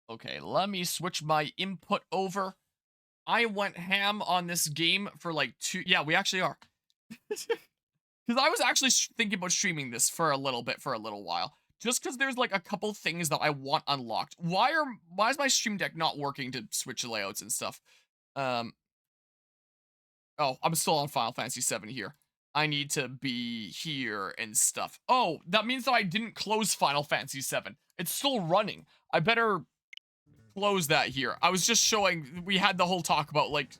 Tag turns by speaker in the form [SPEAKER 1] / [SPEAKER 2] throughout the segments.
[SPEAKER 1] Okay, let me switch my input over. I went ham on this game for like two. Yeah, we actually are. Because I was actually thinking about streaming this for a little bit, for a little while. Just because there's like a couple things that I want unlocked. Why is my stream deck not working to switch layouts and stuff? Um, oh, I'm still on Final Fantasy 7 here. I need to be here and stuff. Oh, that means that I didn't close Final Fantasy 7. It's still running. I better close that here. I was just showing, we had the whole talk about like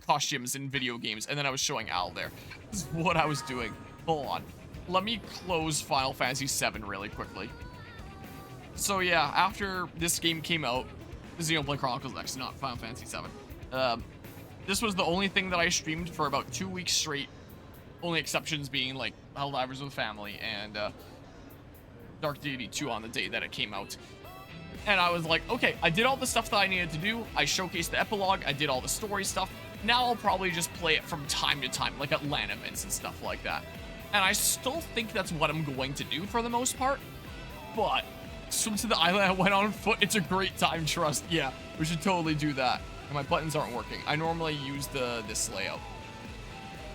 [SPEAKER 1] costumes in video games, and then I was showing Al there. This is what I was doing. Hold on. Let me close Final Fantasy 7 really quickly. So yeah, after this game came out, Xenoblade Chronicles X, not Final Fantasy 7. This was the only thing that I streamed for about 2 weeks straight. Only exceptions being like Helldivers with Family and Dark Deity 2 on the day that it came out. And I was like, okay, I did all the stuff that I needed to do. I showcased the epilogue. I did all the story stuff. Now I'll probably just play it from time to time, like at LAN events and stuff like that. And I still think that's what I'm going to do for the most part. But swim to the island I went on foot. It's a great time, trust. Yeah, we should totally do that. And my buttons aren't working. I normally use this layout.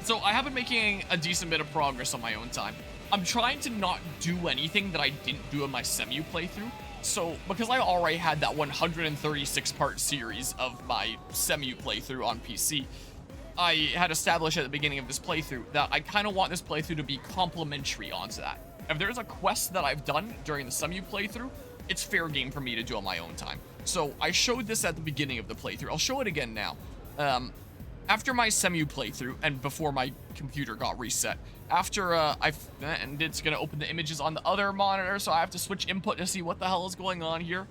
[SPEAKER 1] So I have been making a decent bit of progress on my own time. I'm trying to not do anything that I didn't do in my Semu playthrough. So, because I already had that 136-part series of my Semu playthrough on PC, I had established at the beginning of this playthrough that I kind of want this playthrough to be complementary onto that. If there's a quest that I've done during the Semu playthrough, it's fair game for me to do on my own time. So, I showed this at the beginning of the playthrough. I'll show it again now. After my Semu playthrough, and before my computer got reset, after and it's gonna open the images on the other monitor, so I have to switch input to see what the hell is going on here.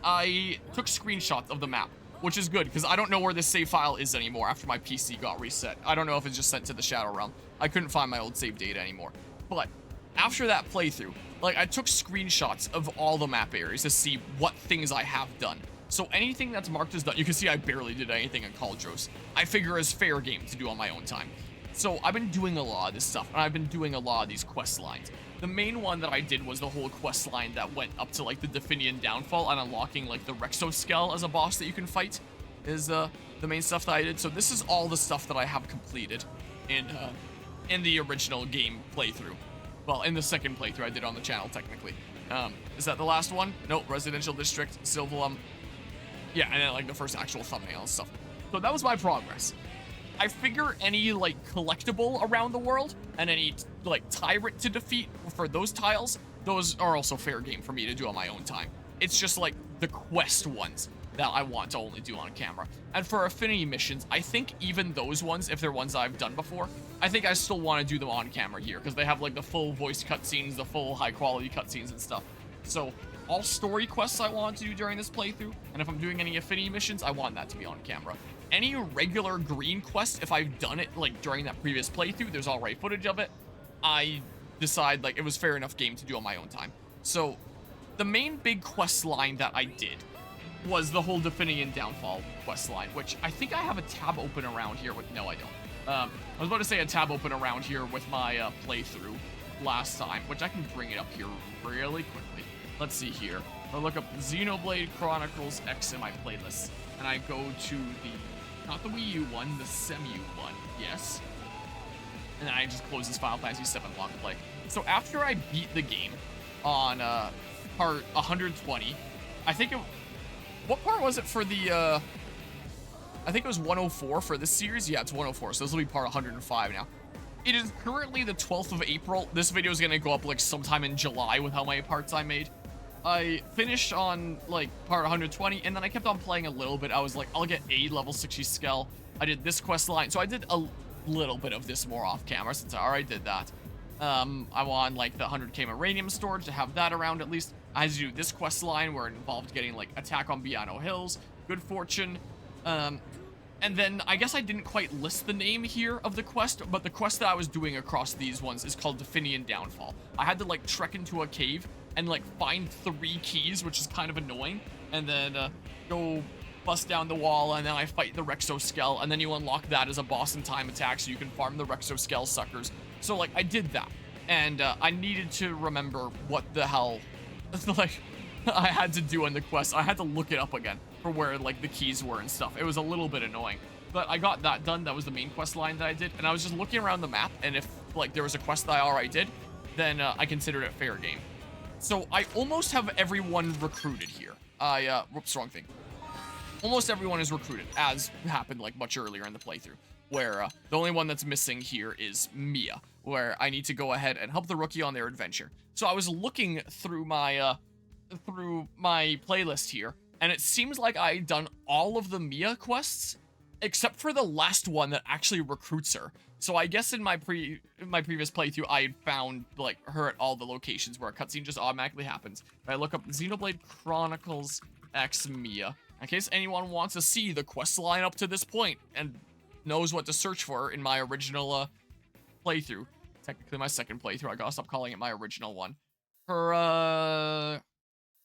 [SPEAKER 1] I took screenshots of the map, which is good, because I don't know where this save file is anymore after my PC got reset. I don't know if it's just sent to the Shadow Realm. I couldn't find my old save data anymore. But after that playthrough, like, I took screenshots of all the map areas to see what things I have done. So anything that's marked as done, you can see I barely did anything in Cauldros. I figure is fair game to do on my own time. So I've been doing a lot of this stuff, and I've been doing a lot of these quest lines. The main one that I did was the whole quest line that went up to like the Definian Downfall and unlocking like the Rexoskull as a boss that you can fight is the main stuff that I did. So this is all the stuff that I have completed in the original game playthrough. Well, in the second playthrough I did on the channel technically. Is that the last one? Nope, Residential District, Sylvalum. Yeah, and then like the first actual thumbnail and stuff. So that was my progress. I figure any like collectible around the world and any like tyrant to defeat for those tiles, those are also fair game for me to do on my own time. It's just like the quest ones that I want to only do on camera. And for affinity missions, I think even those ones, if they're ones I've done before, I think I still want to do them on camera here because they have like the full voice cutscenes, the full high quality cutscenes and stuff. So all story quests I want to do during this playthrough, and if I'm doing any affinity missions, I want that to be on camera. Any regular green quest, if I've done it like during that previous playthrough, there's already footage of it, I decide like it was fair enough game to do on my own time. So the main big quest line that I did was the whole Definian Downfall quest line, which I think I have a tab open around here with, no I don't. I was about to say a tab open around here with my playthrough last time, which I can bring it up here really quickly. Let's see here. I'll look up Xenoblade Chronicles X in my playlist, and I go to the, not the Wii U one, the Semu one, yes. And then I just close this Final Fantasy 7 long play. So after I beat the game on part 120, I think it, what part was it for the, I think it was 104 for this series. Yeah, it's 104, so this will be part 105 now. It is currently the 12th of April. This video is going to go up like sometime in July with how many parts I made. I finished on like part 120, and then I kept on playing a little bit. I was like, I'll get a level 60 Skell. I did this quest line, so I did a little bit of this more off camera since I already did that. I want like the 100k uranium storage to have that around at least. I had to do this quest line where it involved getting like attack on Biano Hills, Good Fortune, and then I guess I didn't quite list the name here of the quest, but the quest that I was doing across these ones is called Definian Downfall. I had to like trek into a cave and like find 3 keys, which is kind of annoying, and then go bust down the wall, and then I fight the Rexoskull, and then you unlock that as a boss in time attack so you can farm the Rexoskull suckers. So like I did that, and I needed to remember what the hell, like I had to do in the quest. I had to look it up again for where like the keys were and stuff. It was a little bit annoying, but I got that done. That was the main quest line that I did, and I was just looking around the map, and if like there was a quest that I already did, then I considered it fair game. So I almost have everyone recruited here. Whoops, wrong thing. Almost everyone is recruited, as happened like much earlier in the playthrough, where the only one that's missing here is Mia, where I need to go ahead and help the rookie on their adventure. So I was looking through my playlist here, and it seems like I'd done all of the Mia quests, except for the last one that actually recruits her. So I guess in my previous playthrough, I had found like her at all the locations where a cutscene just automatically happens. I look up Xenoblade Chronicles X Mia, in case anyone wants to see the quest line up to this point and knows what to search for in my original playthrough. Technically my second playthrough. I gotta stop calling it my original one. For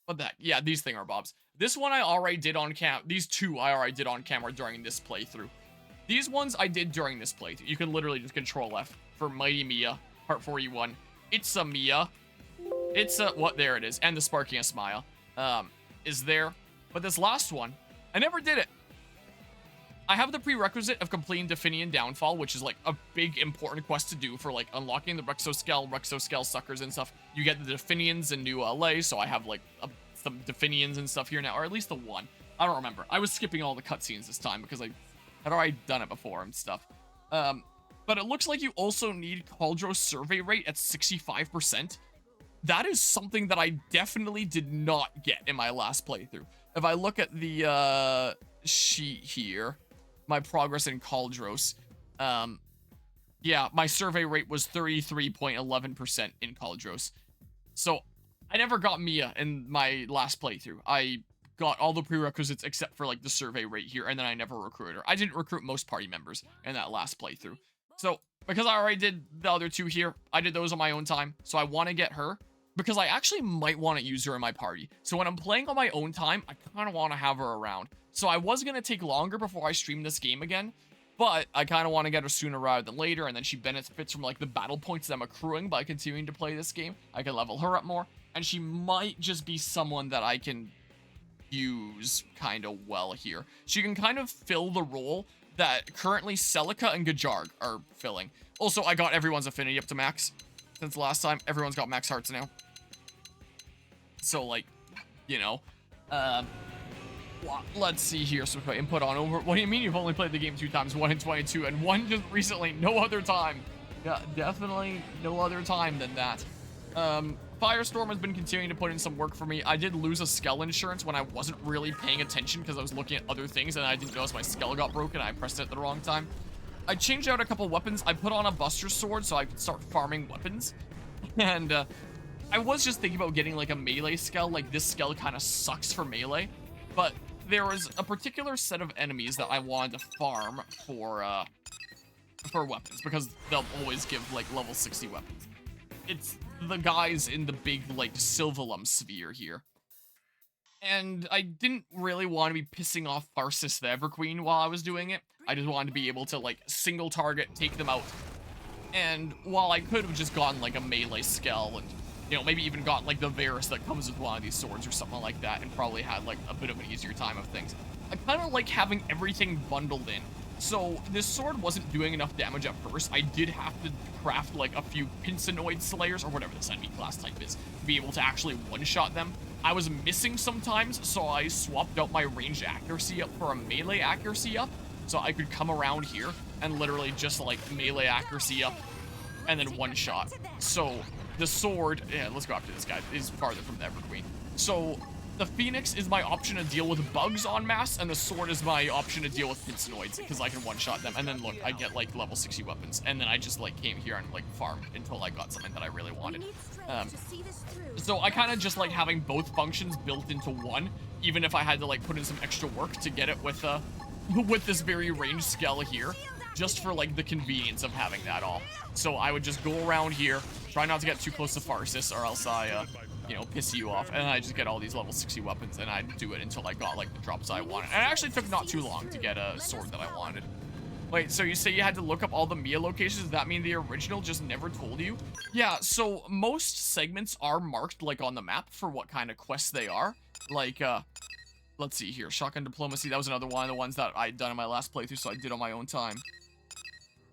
[SPEAKER 1] what the heck? Yeah, these thingamabobs. This one I already did on cam. These two I already did on camera during this playthrough. These ones I did during this playthrough. You can literally just control F for Mighty Mia, Part 41. It's a Mia. It's a, what, there it is. And the Sparking a Smile, is there. But this last one, I never did it. I have the prerequisite of completing Definian Downfall, which is like a big important quest to do for like unlocking the Rexoscale suckers and stuff. You get the Definians in New LA, so I have like some Definians and stuff here now, or at least the one. I don't remember. I was skipping all the cutscenes this time because I had already done it before and stuff. But it looks like you also need Cauldro's survey rate at 65%. That is something that I definitely did not get in my last playthrough. If I look at the sheet here, my progress in Cauldros, yeah, my survey rate was 33.11% in Cauldros. So I never got Mia in my last playthrough. I got all the prerequisites except for like the survey rate here, and then I never recruited her. I didn't recruit most party members in that last playthrough. So because I already did the other two here, I did those on my own time. So I want to get her because I actually might want to use her in my party. So when I'm playing on my own time, I kind of want to have her around. So I was going to take longer before I stream this game again, but I kind of want to get her sooner rather than later, and then she benefits from like the battle points that I'm accruing by continuing to play this game. I can level her up more, and she might just be someone that I can use kind of well here. She can kind of fill the role that currently Celica and Gajarg are filling. Also, I got everyone's affinity up to max since last time. Everyone's got max hearts now. So, like, you know, let's see here. So, input on over. What do you mean you've only played the game 2 times? 1 in 22 and 1 just recently. No other time. Yeah, definitely no other time than that. Firestorm has been continuing to put in some work for me. I did lose a Skell insurance when I wasn't really paying attention because I was looking at other things and I didn't notice my Skell got broken. I pressed it at the wrong time. I changed out a couple weapons. I put on a Buster Sword so I could start farming weapons. And I was just thinking about getting like a melee Skell. Like this Skell kind of sucks for melee. But there was a particular set of enemies that I wanted to farm for weapons because they'll always give like level 60 weapons. It's the guys in the big like Sylvalum sphere here. And I didn't really want to be pissing off Farsis the Everqueen while I was doing it. I just wanted to be able to like single target, take them out. And while I could have just gotten like a melee Skell and, you know, maybe even got like the Varus that comes with one of these swords or something like that and probably had like a bit of an easier time of things. I kind of like having everything bundled in. So this sword wasn't doing enough damage at first. I did have to craft like a few Pinsanoid Slayers or whatever this enemy class type is to be able to actually one-shot them. I was missing sometimes, so I swapped out my ranged accuracy up for a melee accuracy up so I could come around here and literally just like melee accuracy up and then one-shot. So the sword, yeah, let's go after this guy, is farther from the Everqueen. So the Phoenix is my option to deal with bugs en masse, and the sword is my option to deal with Pinsanoids, because I can one-shot them. And then look, I get like level 60 weapons, and then I just like came here and like farmed until I got something that I really wanted. So I kind of just like having both functions built into one, even if I had to like put in some extra work to get it with this very ranged Skell here, just for like the convenience of having that all. So I would just go around here, try not to get too close to Farsis, or else I you know, piss you off, and I just get all these level 60 weapons, and I'd do it until I got like the drops I wanted. And it actually took not too long to get a sword that I wanted. Wait, so you say you had to look up all the Mia locations? Does that mean the original just never told you? Yeah, so most segments are marked, like, on the map for what kind of quests they are. Like, let's see here. Shotgun Diplomacy, that was another one of the ones that I'd done in my last playthrough, so I did on my own time.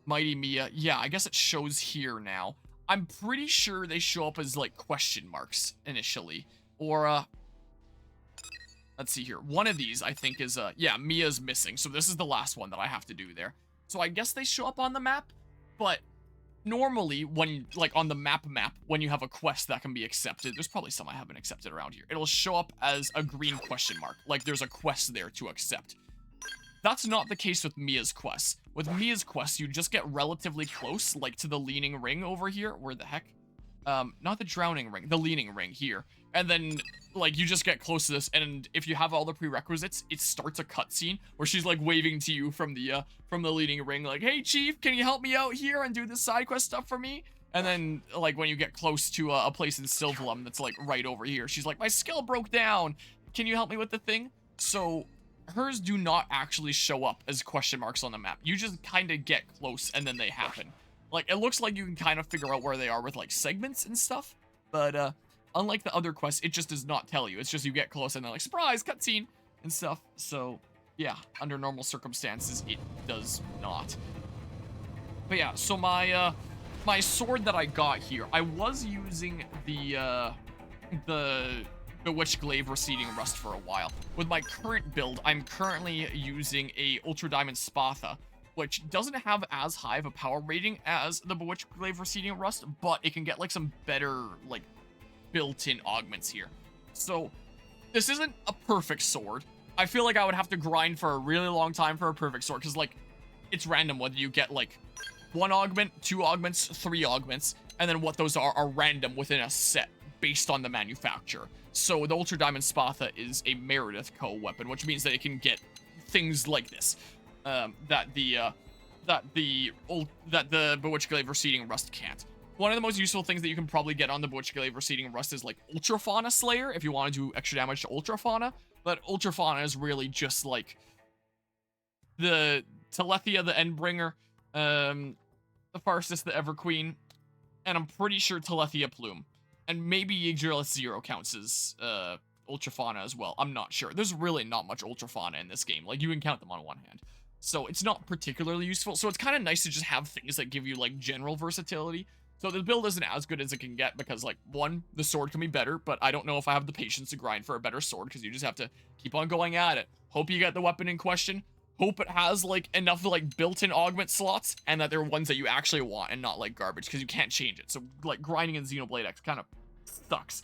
[SPEAKER 1] Mighty Mia. Yeah, I guess it shows here now. I'm pretty sure they show up as, like, question marks initially. Or, let's see here. One of these, I think, is, yeah, Mia's missing. So this is the last one that I have to do there. So I guess they show up on the map, but normally when, like, on the map, when you have a quest that can be accepted, there's probably some I haven't accepted around here. It'll show up as a green question mark, like there's a quest there to accept. That's not the case with Mia's quests. With Mia's quests, you just get relatively close, like to the leaning ring over here. Where the heck? Not the drowning ring, the leaning ring here. And then, like, you just get close to this, and if you have all the prerequisites, it starts a cutscene where she's, like, waving to you from the leaning ring, like, hey, Chief, can you help me out here and do this side quest stuff for me? And then, like, when you get close to a place in Sylvalum that's, like, right over here, she's like, my skill broke down. Can you help me with the thing? So hers do not actually show up as question marks on the map. You just kind of get close, and then they happen. Like, it looks like you can kind of figure out where they are with, like, segments and stuff, but, unlike the other quests, it just does not tell you. It's just you get close and they're like, surprise, cutscene, and stuff. So, yeah, under normal circumstances, it does not. But yeah, so my, my sword that I got here, I was using the Bewitched Glaive Receding Rust for a while. With my current build, I'm currently using a Ultra Diamond Spatha, which doesn't have as high of a power rating as the Bewitched Glaive Receding Rust, but it can get, like, some better, like, built-in augments here. So this isn't a perfect sword. I feel like I would have to grind for a really long time for a perfect sword, because, like, it's random whether you get, like, 1 augment, 2 augments, 3 augments, and then what those are random within a set based on the manufacturer. So the Ultra Diamond Spatha is a Meredith Co weapon, which means that it can get things like this, that the Bewitched Glaive Receding Rust can't. One of the most useful things that you can probably get on the Bewitched Glaive Receding Rust is, like, Ultra Fauna Slayer, if you want to do extra damage to Ultra Fauna. But Ultra Fauna is really just, like, the Telethia, the Endbringer, the Farsis, the Everqueen, and I'm pretty sure Telethia Plume. And maybe Yggdrasil Zero counts as, Ultra Fauna as well. I'm not sure. There's really not much Ultra Fauna in this game. Like, you can count them on one hand. So it's not particularly useful. So it's kind of nice to just have things that give you, like, general versatility. So the build isn't as good as it can get because, like, 1, the sword can be better, but I don't know if I have the patience to grind for a better sword because you just have to keep on going at it. Hope you get the weapon in question. Hope it has, like, enough, like, built-in augment slots and that they're ones that you actually want and not, like, garbage because you can't change it. So, like, grinding in Xenoblade X kind of sucks.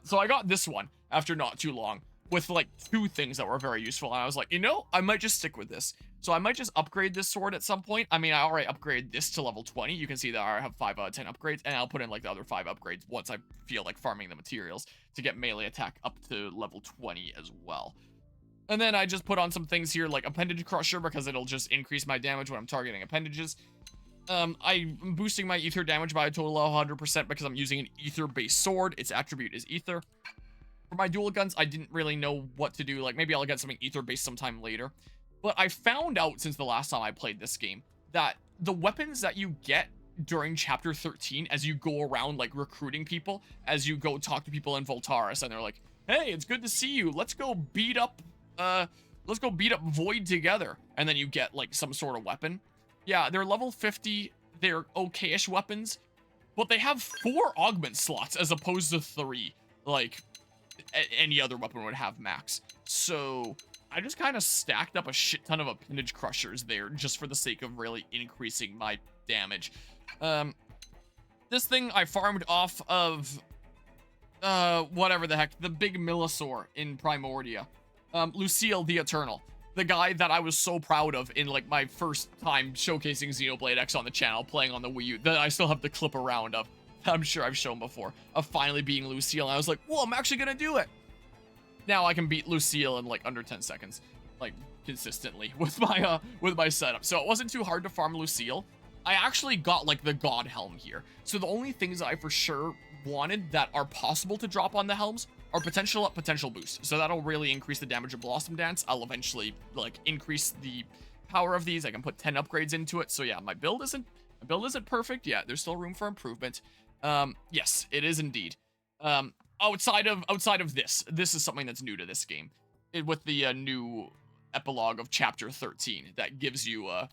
[SPEAKER 1] So I got this one after not too long with, like, 2 things that were very useful. And I was like, you know, I might just stick with this. So I might just upgrade this sword at some point. I mean, I already upgraded this to level 20. You can see that I have 5 out of 10 upgrades, and I'll put in, like, the other 5 upgrades once I feel like farming the materials to get melee attack up to level 20 as well. And then I just put on some things here, like Appendage Crusher, because it'll just increase my damage when I'm targeting appendages. I'm boosting my ether damage by a total of 100% because I'm using an ether-based sword. Its attribute is ether. For my dual guns, I didn't really know what to do. Like, maybe I'll get something ether-based sometime later. But I found out since the last time I played this game that the weapons that you get during Chapter 13 as you go around, like, recruiting people, as you go talk to people in Voltaris, and they're like, hey, it's good to see you. Let's go beat up Void together. And then you get, like, some sort of weapon. Yeah, they're level 50. They're okay-ish weapons. But they have 4 augment slots as opposed to 3. Like, any other weapon would have max. So I just kind of stacked up a shit ton of Appendage Crushers there just for the sake of really increasing my damage. This thing I farmed off of, whatever the heck, the big Millisaur in Primordia. Lucille the Eternal. The guy that I was so proud of in, like, my first time showcasing Xenoblade X on the channel, playing on the Wii U, that I still have the clip around of. I'm sure I've shown before, of finally being Lucille, and I was like, whoa, I'm actually gonna do it! Now I can beat Lucille in, like, under 10 seconds, like, consistently, with my setup. So it wasn't too hard to farm Lucille. I actually got, like, the God Helm here. So the only things that I for sure wanted that are possible to drop on the helms are potential up, potential boost. So that'll really increase the damage of Blossom Dance. I'll eventually, like, increase the power of these. I can put 10 upgrades into it. So yeah, my build isn't perfect yet. There's still room for improvement. Yes, it is indeed. Outside of this is something that's new to this game. With the new epilogue of chapter 13 that gives you a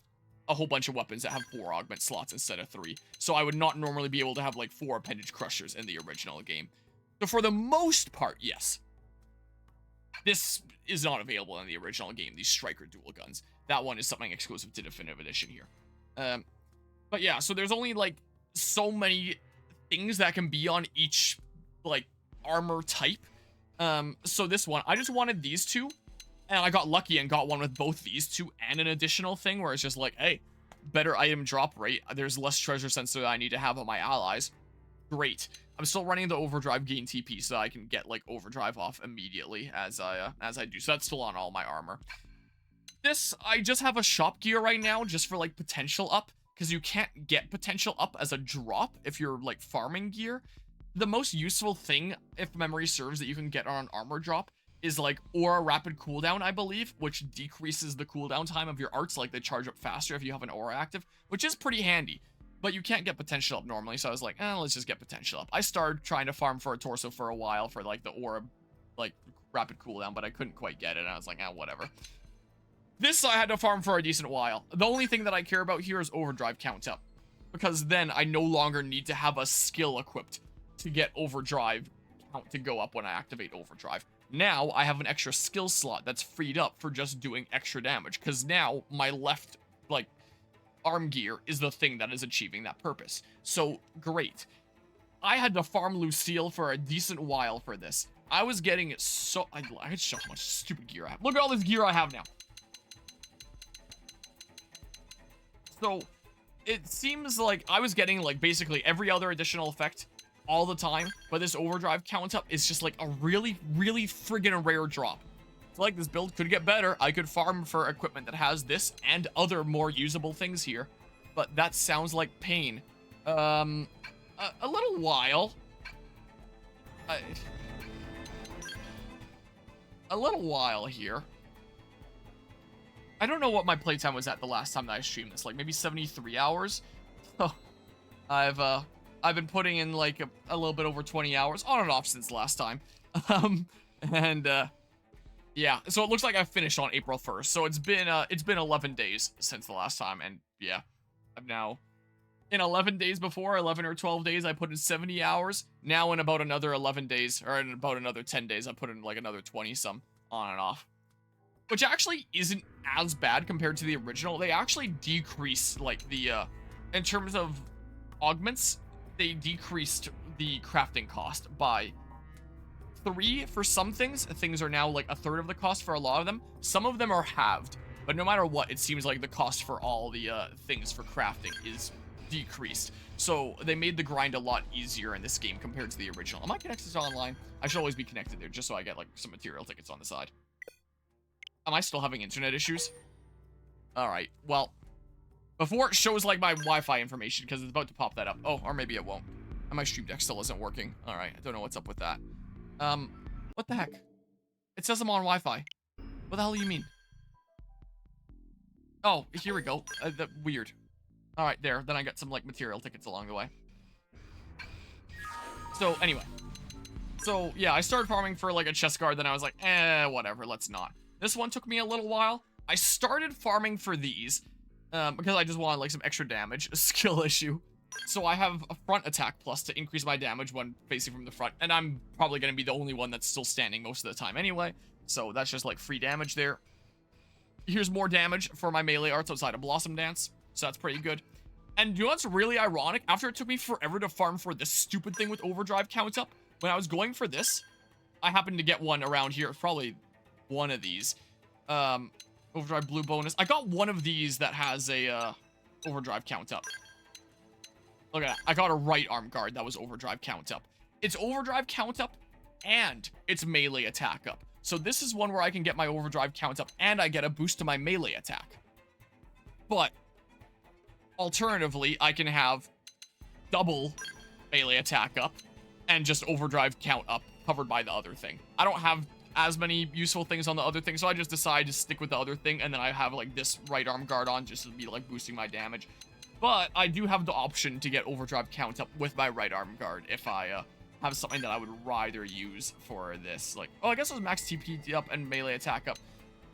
[SPEAKER 1] whole bunch of weapons that have 4 augment slots instead of 3. So I would not normally be able to have like 4 appendage crushers in the original game. So for the most part, yes. This is not available in the original game, these striker dual guns. That one is something exclusive to Definitive Edition here. But yeah, so there's only like so many things that can be on each like armor type. So this one, I just wanted these two, and I got lucky and got one with both these two and an additional thing where it's just like, hey, better item drop rate. There's less treasure sensor that I need to have on my allies. Great. I'm still running the overdrive gain TP so I can get like overdrive off immediately as I do. So that's still on all my armor. This, I just have a shop gear right now just for like potential up, because you can't get potential up as a drop if you're like farming gear. The most useful thing, if memory serves, that you can get on an armor drop is like aura rapid cooldown, I believe, which decreases the cooldown time of your arts. Like they charge up faster if you have an aura active, which is pretty handy. But you can't get potential up normally, so I was like, let's just get potential up. I started trying to farm for a torso for a while for like the aura, like rapid cooldown, but I couldn't quite get it, and I was like, whatever. This I had to farm for a decent while. The only thing that I care about here is overdrive count up, because then I no longer need to have a skill equipped to get overdrive count to go up when I activate overdrive. Now I have an extra skill slot that's freed up for just doing extra damage, because now my left, like, arm gear is the thing that is achieving that purpose. So, great. I had to farm Lucille for a decent while for this. I was getting so... I had so much stupid gear I have. Look at all this gear I have now. So, it seems like I was getting, like, basically every other additional effect all the time, but this overdrive count up is just like a really, really friggin' rare drop. So like this build could get better. I could farm for equipment that has this and other more usable things here, but that sounds like pain. A little while. A little while here. I don't know what my playtime was at the last time that I streamed this, like maybe 73 hours. So I've been putting in like a little bit over 20 hours on and off since last time. Yeah, so it looks like I finished on April 1st. So it's been 11 days since the last time, and yeah, I'm now in 11 days before, 11 or 12 days, I put in 70 hours. Now in about another 11 days, or in about another 10 days, I put in like another 20 some on and off. Which actually isn't as bad compared to the original. They actually decrease like the, in terms of augments, they decreased the crafting cost by 3 for some things. Things are now like a third of the cost for a lot of them. Some of them are halved, but no matter what, it seems like the cost for all the things for crafting is decreased. So they made the grind a lot easier in this game compared to the original. Am I connected to online? I should always be connected there just so I get like some material tickets on the side. Am I still having internet issues? Alright, well, before it shows like my Wi-Fi information, because it's about to pop that up. Oh, or maybe it won't. And my stream deck still isn't working. Alright, I don't know what's up with that. What the heck? It says I'm on Wi-Fi. What the hell do you mean? Oh, here we go. Weird. Alright, there. Then I got some, like, material tickets along the way. So, anyway. So, yeah, I started farming for, like, a chest guard, then I was like, whatever, let's not. This one took me a little while. I started farming for these, because I just wanted, like, some extra damage. A skill issue. So I have a front attack plus to increase my damage when facing from the front. And I'm probably going to be the only one that's still standing most of the time anyway. So that's just like free damage there. Here's more damage for my melee arts outside of Blossom Dance. So that's pretty good. And you know what's really ironic? After it took me forever to farm for this stupid thing with overdrive count up, when I was going for this, I happened to get one around here. Probably one of these. Overdrive blue bonus. I got one of these that has a overdrive count up. Look at that. I got a right arm guard that was overdrive count up. It's overdrive count up and it's melee attack up. So this is one where I can get my overdrive count up and I get a boost to my melee attack. But alternatively, I can have double melee attack up and just overdrive count up covered by the other thing. I don't have as many useful things on the other thing, so I just decided to stick with the other thing, and then I have like this right arm guard on just to be like boosting my damage. But I do have the option to get overdrive count up with my right arm guard if I have something that I would rather use for this. Like, oh, I guess it was max TP up and melee attack up.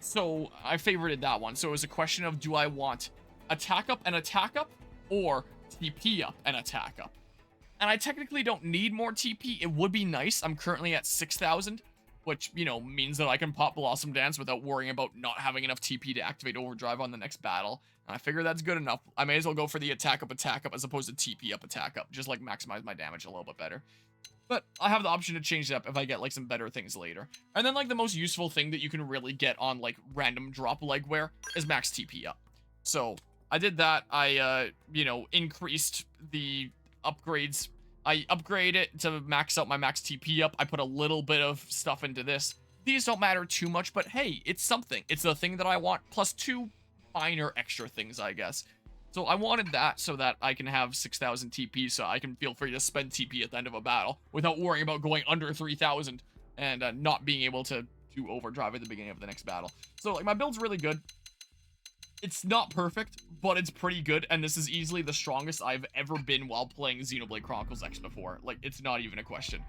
[SPEAKER 1] So I favorited that one. So it was a question of, do I want attack up and attack up, or TP up and attack up? And I technically don't need more TP. It would be nice. I'm currently at 6,000, which, you know, means that I can pop Blossom Dance without worrying about not having enough TP to activate overdrive on the next battle. And I figure that's good enough. I may as well go for the attack up as opposed to TP up attack up, just like maximize my damage a little bit better. But I have the option to change it up if I get like some better things later. And then like the most useful thing that you can really get on like random drop leg wear is max TP up. So I did that. I, you know, increased the upgrades. I upgrade it to max out my max TP up. I put a little bit of stuff into this. These don't matter too much, but hey, it's something. It's the thing that I want, plus 2 minor extra things, I guess. So I wanted that so that I can have 6,000 TP, so I can feel free to spend TP at the end of a battle without worrying about going under 3,000 and not being able to do overdrive at the beginning of the next battle. So like my build's really good. It's not perfect, but it's pretty good, and this is easily the strongest I've ever been while playing Xenoblade Chronicles X before. Like, it's not even a question.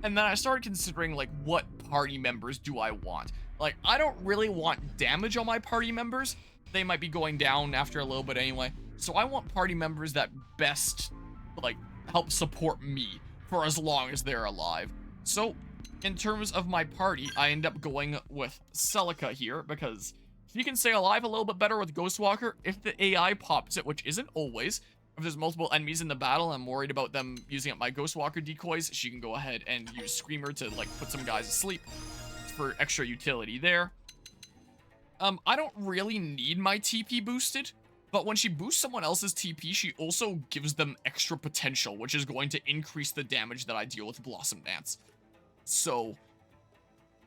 [SPEAKER 1] And then I started considering, like, what party members do I want? Like, I don't really want damage on my party members. They might be going down after a little bit anyway. So I want party members that best, like, help support me for as long as they're alive. So, in terms of my party, I end up going with Celica here, because she can stay alive a little bit better with Ghostwalker if the AI pops it, which isn't always. If there's multiple enemies in the battle, I'm worried about them using up my Ghostwalker decoys. She can go ahead and use Screamer to, like, put some guys asleep for extra utility there. I don't really need my TP boosted, but when she boosts someone else's TP, she also gives them extra potential, which is going to increase the damage that I deal with Blossom Dance. So,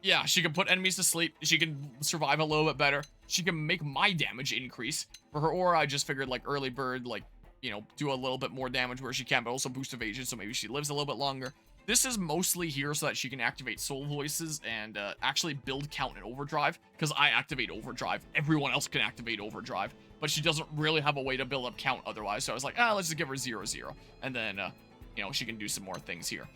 [SPEAKER 1] yeah, she can put enemies to sleep. She can survive a little bit better. She can make my damage increase. For her aura, I just figured, like, early bird, like, you know, do a little bit more damage where she can, but also boost evasion, so maybe she lives a little bit longer. This is mostly here so that she can activate soul voices and actually build count and overdrive, because I activate overdrive. Everyone else can activate overdrive, but she doesn't really have a way to build up count otherwise, so I was like, let's just give her 0-0, and then, you know, she can do some more things here.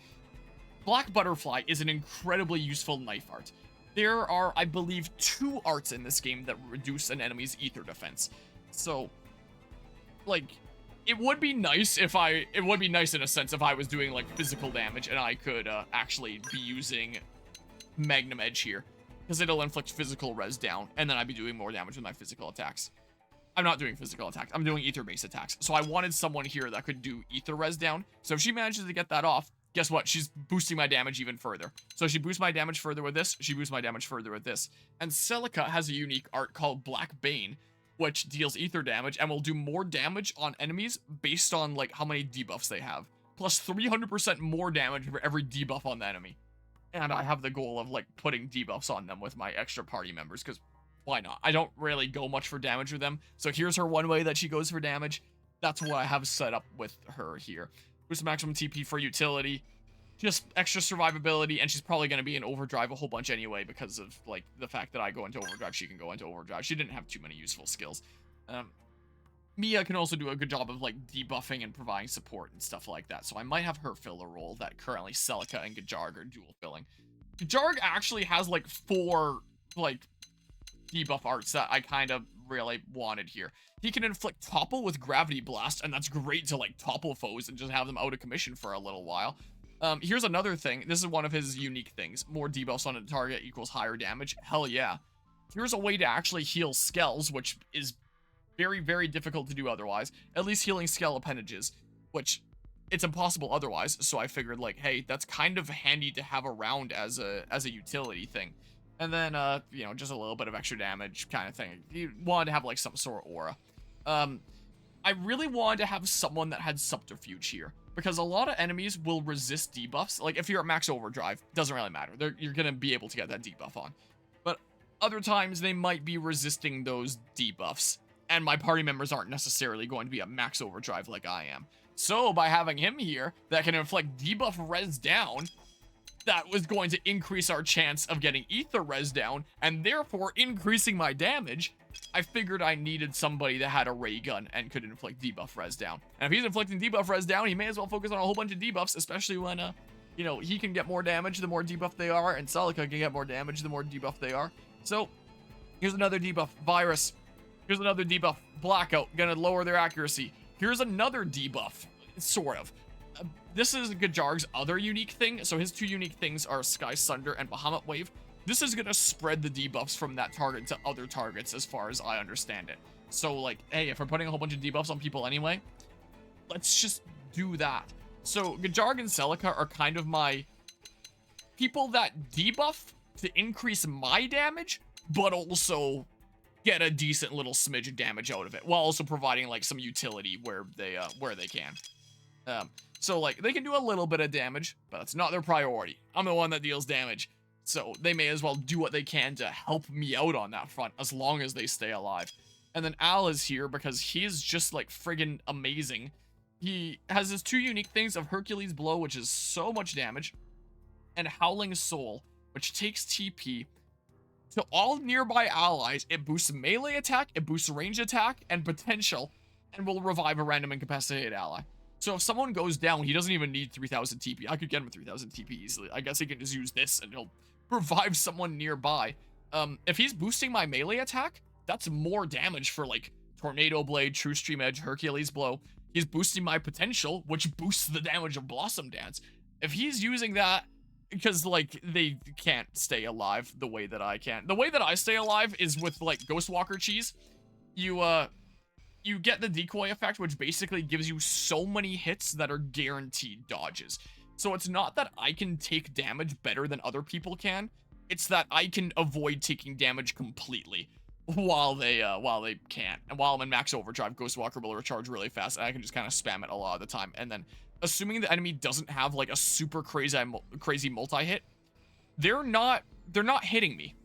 [SPEAKER 1] Black Butterfly is an incredibly useful knife art. There are, I believe, 2 arts in this game that reduce an enemy's ether defense. So, like, it would be nice if it would be nice in a sense if I was doing, like, physical damage and I could actually be using Magnum Edge here, because it'll inflict physical res down, and then I'd be doing more damage with my physical attacks. I'm not doing physical attacks. I'm doing ether-based attacks. So I wanted someone here that could do ether res down. So if she manages to get that off, guess what? She's boosting my damage even further. So she boosts my damage further with this. She boosts my damage further with this. And Celica has a unique art called Black Bane, which deals ether damage and will do more damage on enemies based on, like, how many debuffs they have. Plus 300% more damage for every debuff on the enemy. And I have the goal of, like, putting debuffs on them with my extra party members, because why not? I don't really go much for damage with them. So here's her one way that she goes for damage. That's what I have set up with her here. Boost maximum TP for utility. Just extra survivability, and she's probably going to be in overdrive a whole bunch anyway because of, like, the fact that I go into overdrive, she can go into overdrive. She didn't have too many useful skills. Mia can also do a good job of, like, debuffing and providing support and stuff like that, so I might have her fill a role that currently Celica and Gajarg are dual filling. Gajarg actually has, like, 4, like, debuff arts that I kind of really wanted here. He can inflict topple with Gravity Blast, and that's great to, like, topple foes and just have them out of commission for a little while. Here's another thing. This is one of his unique things. More debuffs on a target equals higher damage. Hell yeah. Here's a way to actually heal skells, which is very, very difficult to do otherwise. At least healing skell appendages, which it's impossible otherwise. So I figured, like, hey, that's kind of handy to have around as a utility thing. And then, you know, just a little bit of extra damage kind of thing. You wanted to have, like, some sort of aura. I really wanted to have someone that had subterfuge here, because a lot of enemies will resist debuffs. Like, if you're at max overdrive, doesn't really matter. You're gonna be able to get that debuff on. But other times, they might be resisting those debuffs, and my party members aren't necessarily going to be at max overdrive like I am. So, by having him here, that can inflict debuff res down, that was going to increase our chance of getting ether res down and therefore increasing my damage, I figured I needed somebody that had a ray gun and could inflict debuff res down. And if he's inflicting debuff res down, he may as well focus on a whole bunch of debuffs, especially when, you know, he can get more damage the more debuff they are, and Celica can get more damage the more debuff they are. So, here's another debuff, Virus. Here's another debuff, Blackout, gonna lower their accuracy. Here's another debuff, sort of. This is Gajarg's other unique thing. So his two unique things are Sky Sunder and Bahamut Wave. This is gonna spread the debuffs from that target to other targets as far as I understand it. So like, hey, if we're putting a whole bunch of debuffs on people anyway, let's just do that. So Gajarg and Celica are kind of my people that debuff to increase my damage, but also get a decent little smidge of damage out of it, while also providing like some utility where they can. So like they can do a little bit of damage, but it's not their priority. I'm the one that deals damage, so they may as well do what they can to help me out on that front as long as they stay alive. And then Al is here because he's just like friggin' amazing. He has his two unique things of Hercules Blow, which is so much damage, and Howling Soul, which takes TP to all nearby allies. It boosts melee attack, it boosts range attack, and potential, and will revive a random incapacitated ally. So if someone goes down, he doesn't even need 3000 TP. I could get him with 3000 TP easily. I guess he can just use this and he'll revive someone nearby. If he's boosting my melee attack, that's more damage for like Tornado Blade, True Stream Edge, Hercules Blow. He's boosting my potential, which boosts the damage of Blossom Dance. If he's using that, because like they can't stay alive the way that I can. The way that I stay alive is with like Ghostwalker cheese. You get the decoy effect, which basically gives you so many hits that are guaranteed dodges. So it's not that I can take damage better than other people can. It's that I can avoid taking damage completely while they can't. And while I'm in max overdrive, Ghostwalker will recharge really fast, and I can just kind of spam it a lot of the time. And then, assuming the enemy doesn't have like a super crazy multi-hit, they're not hitting me.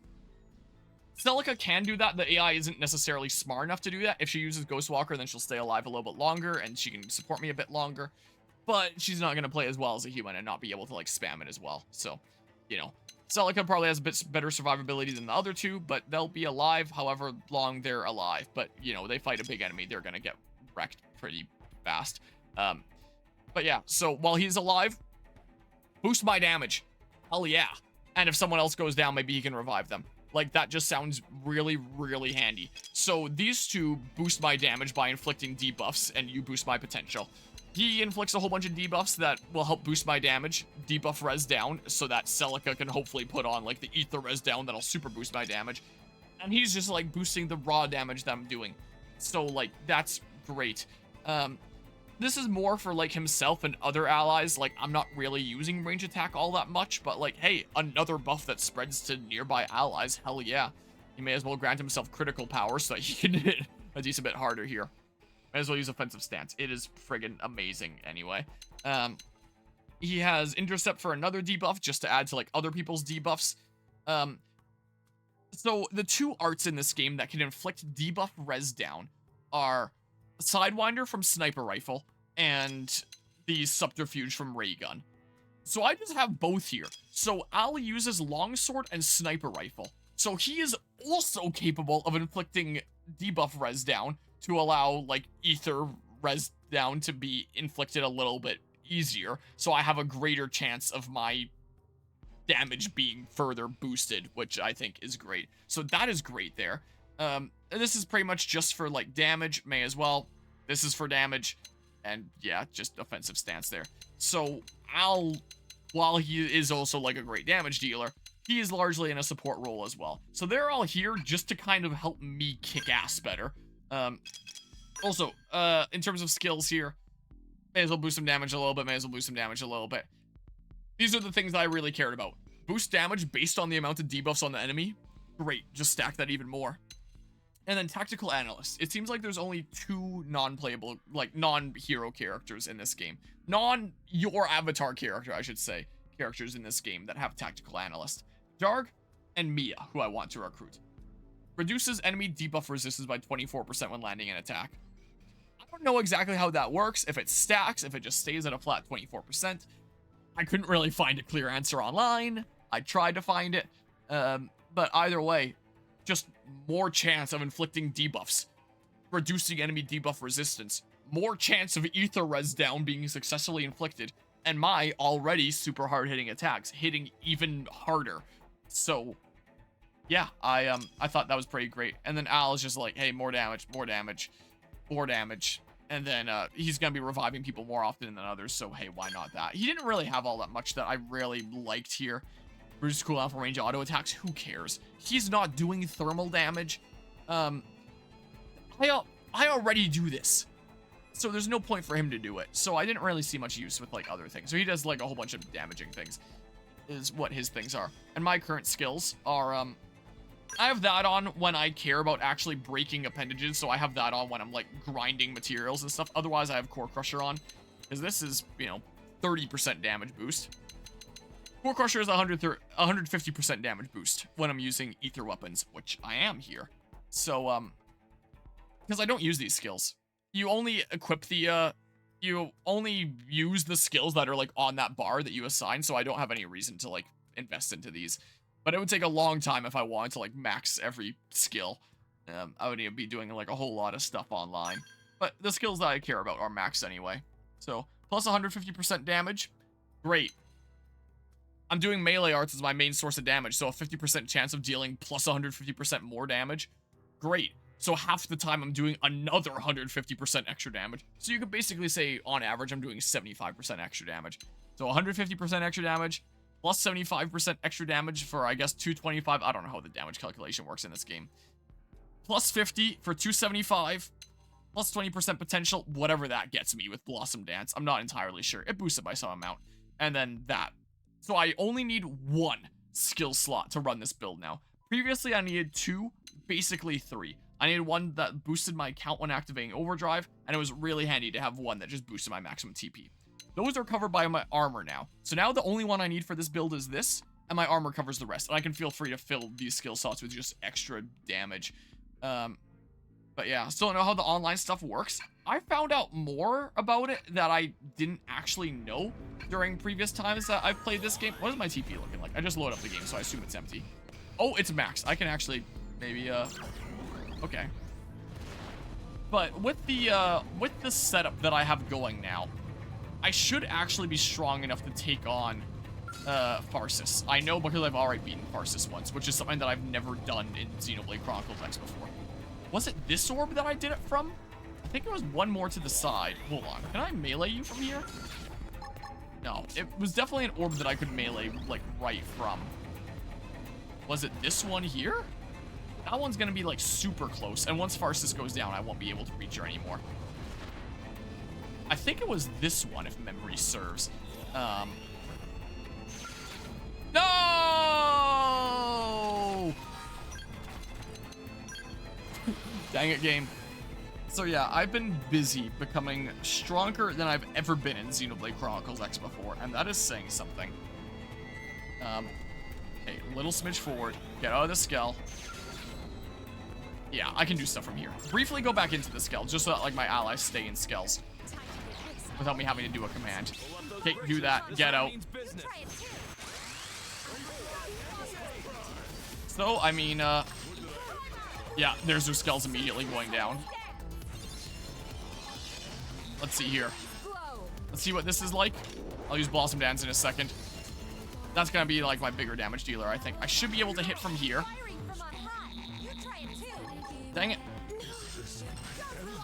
[SPEAKER 1] Celica can do that. The AI isn't necessarily smart enough to do that. If she uses Ghostwalker, then she'll stay alive a little bit longer, and she can support me a bit longer. But she's not going to play as well as a human and not be able to, like, spam it as well. So, you know, Celica probably has a bit better survivability than the other two, but they'll be alive however long they're alive. But, you know, they fight a big enemy, they're going to get wrecked pretty fast. But yeah, so while he's alive, boost my damage. Hell yeah. And if someone else goes down, maybe he can revive them. Like, that just sounds really, really handy. So these two boost my damage by inflicting debuffs, and you boost my potential. He inflicts a whole bunch of debuffs that will help boost my damage, debuff res down, so that Celica can hopefully put on, like, the ether res down that'll super boost my damage. And he's just, like, boosting the raw damage that I'm doing. So, like, that's great. This is more for, like, himself and other allies. Like, I'm not really using range attack all that much, but, like, hey, another buff that spreads to nearby allies, hell yeah. He may as well grant himself critical power so that he can hit a decent bit harder here. May as well use offensive stance. It is friggin' amazing anyway. He has intercept for another debuff just to add to, like, other people's debuffs. So the two arts in this game that can inflict debuff res down are Sidewinder from Sniper Rifle and the Subterfuge from Ray Gun. So I just have both here. So Al uses Longsword and Sniper Rifle. So he is also capable of inflicting debuff res down to allow, like, ether res down to be inflicted a little bit easier. So I have a greater chance of my damage being further boosted, which I think is great. So that is great there. This is pretty much just for, like, damage, may as well. This is for damage, and yeah, just offensive stance there. So Al, while he is also, like, a great damage dealer, he is largely in a support role as well. So they're all here just to kind of help me kick ass better. Also, in terms of skills here, may as well boost some damage a little bit, may as well boost some damage a little bit. These are the things that I really cared about. Boost damage based on the amount of debuffs on the enemy. Great, just stack that even more. And then Tactical Analyst. It seems like there's only two non-playable, like, non-hero characters in this game. Your avatar character, I should say, characters in this game that have Tactical Analyst. Jarg and Mia, who I want to recruit. Reduces enemy debuff resistance by 24% when landing an attack. I don't know exactly how that works, if it stacks, if it just stays at a flat 24%. I couldn't really find a clear answer online. I tried to find it. But either way, just more chance of inflicting debuffs, reducing enemy debuff resistance, more chance of ether res down being successfully inflicted, and my already super hard hitting attacks hitting even harder. So yeah, I thought that was pretty great. And then Al is just like, hey, more damage, more damage, more damage. And then he's gonna be reviving people more often than others, so hey, why not that? He didn't really have all that much that I really liked here. Reduce cooldown for range auto attacks, who cares? He's not doing thermal damage. I already do this, so there's no point for him to do it. So I didn't really see much use with like other things. So he does like a whole bunch of damaging things, is what his things are. And my current skills are I have that on when I care about actually breaking appendages, so I have that on when I'm like grinding materials and stuff. Otherwise I have Core Crusher on, because this is, you know, 30% damage boost. Core Crusher is 150% damage boost when I'm using ether weapons, which I am here. So because I don't use these skills. You only equip the you only use the skills that are like on that bar that you assign, so I don't have any reason to like invest into these. But it would take a long time if I wanted to like max every skill. I would be doing like a whole lot of stuff online. But the skills that I care about are maxed anyway. So plus 150% damage, great. I'm doing melee arts as my main source of damage, so a 50% chance of dealing plus 150% more damage, great. So half the time I'm doing another 150% extra damage. So you could basically say on average I'm doing 75% extra damage. So 150% extra damage, plus 75% extra damage for, I guess, 225. I don't know how the damage calculation works in this game. Plus 50 for 275. Plus 20% potential, whatever that gets me with Blossom Dance. I'm not entirely sure. It boosted by some amount. And then that. So I only need one skill slot to run this build now. Previously, I needed two, basically three. I needed one that boosted my count when activating Overdrive, and it was really handy to have one that just boosted my maximum TP. Those are covered by my armor now. So now the only one I need for this build is this, and my armor covers the rest. And I can feel free to fill these skill slots with just extra damage. But yeah, still don't know how the online stuff works. I found out more about it that I didn't actually know during previous times that I've played this game. What is my TP looking like? I just load up the game, so I assume it's empty. Oh, it's max. I can actually maybe, okay. But with the setup that I have going now, I should actually be strong enough to take on Farsis. I know because I've already beaten Farsis once, which is something that I've never done in Xenoblade Chronicles X before. Was it this orb that I did it from? I think it was one more to the side. Hold on. Can I melee you from here? No, it was definitely an orb that I could melee, like, right from. Was it this one here? That one's gonna be, like, super close. And once Farsis goes down, I won't be able to reach her anymore. I think it was this one, if memory serves. No! Dang it, game. So yeah, I've been busy becoming stronger than I've ever been in Xenoblade Chronicles X before, and that is saying something. Okay, little smidge forward, get out of the Skell. Yeah, I can do stuff from here. Briefly go back into the Skell, just so that like my allies stay in Skells. Without me having to do a command. Okay, do that, get out. So, I mean, yeah, there's their Skells immediately going down. Let's see here. Let's see what this is like. I'll use Blossom Dance in a second. That's gonna be like my bigger damage dealer, I think. I should be able to hit from here. Dang it.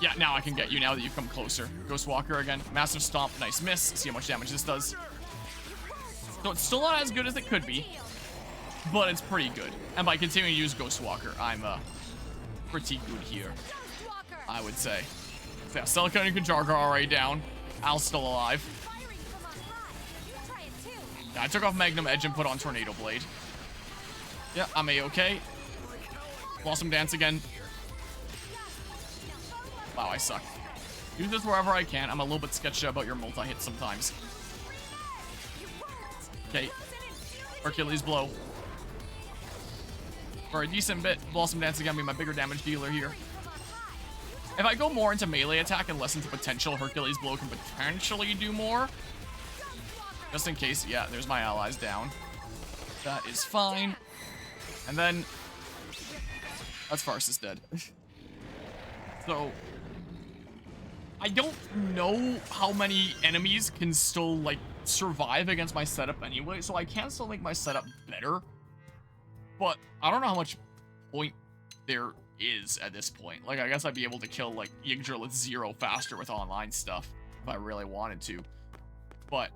[SPEAKER 1] Yeah, now I can get you now that you've come closer. Ghost Walker again. Massive Stomp. Nice miss. See how much damage this does. So it's still not as good as it could be, but it's pretty good. And by continuing to use Ghost Walker, I'm pretty good here, I would say. So yeah, Celica and Kajarga are already down. Al's still alive. Yeah, I took off Magnum Edge and put on Tornado Blade. Yeah, I'm A-okay. Blossom Dance again. Wow, I suck. Use this wherever I can. I'm a little bit sketchy about your multi-hit sometimes. Okay. Hercules Blow. For a decent bit, Blossom Dance is gonna be my bigger damage dealer here. If I go more into melee attack and less into potential, Hercules Blow can potentially do more. Just in case. Yeah, there's my allies down. That is fine. And then... That's Farsis dead. So... I don't know how many enemies can still, like, survive against my setup anyway, so I can still make my setup better. But I don't know how much point there is at this point. Like, I guess I'd be able to kill, like, Yggdrasil at 0 faster with online stuff if I really wanted to. But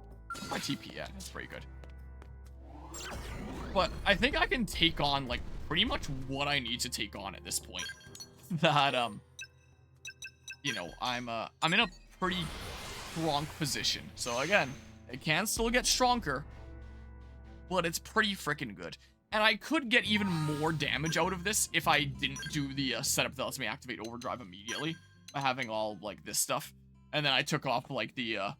[SPEAKER 1] my TP, yeah, it's pretty good. But I think I can take on, like, pretty much what I need to take on at this point. That, you know, I'm in a pretty strong position. So again, it can still get stronger, but it's pretty freaking good. And I could get even more damage out of this if I didn't do the setup that lets me activate overdrive immediately by having all, like, this stuff. And then I took off, like, the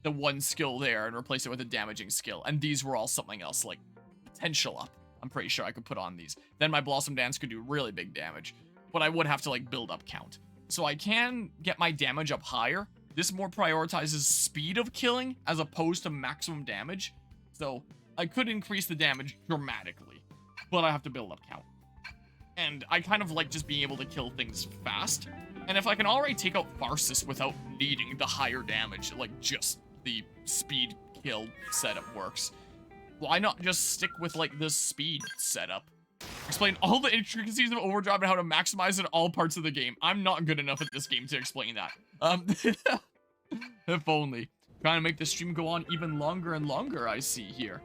[SPEAKER 1] one skill there and replaced it with a damaging skill. And these were all something else, like potential up. I'm pretty sure I could put on these. Then my Blossom Dance could do really big damage, but I would have to, like, build up count. So I can get my damage up higher. This more prioritizes speed of killing as opposed to maximum damage. So I could increase the damage dramatically, but I have to build up count. And I kind of like just being able to kill things fast. And if I can already take out Farsis without needing the higher damage, like just the speed kill setup works, why not just stick with, like, the speed setup? Explain all the intricacies of overdrive and how to maximize in all parts of the game. I'm not good enough at this game to explain that. If only. Trying to make the stream go on even longer and longer, I see here.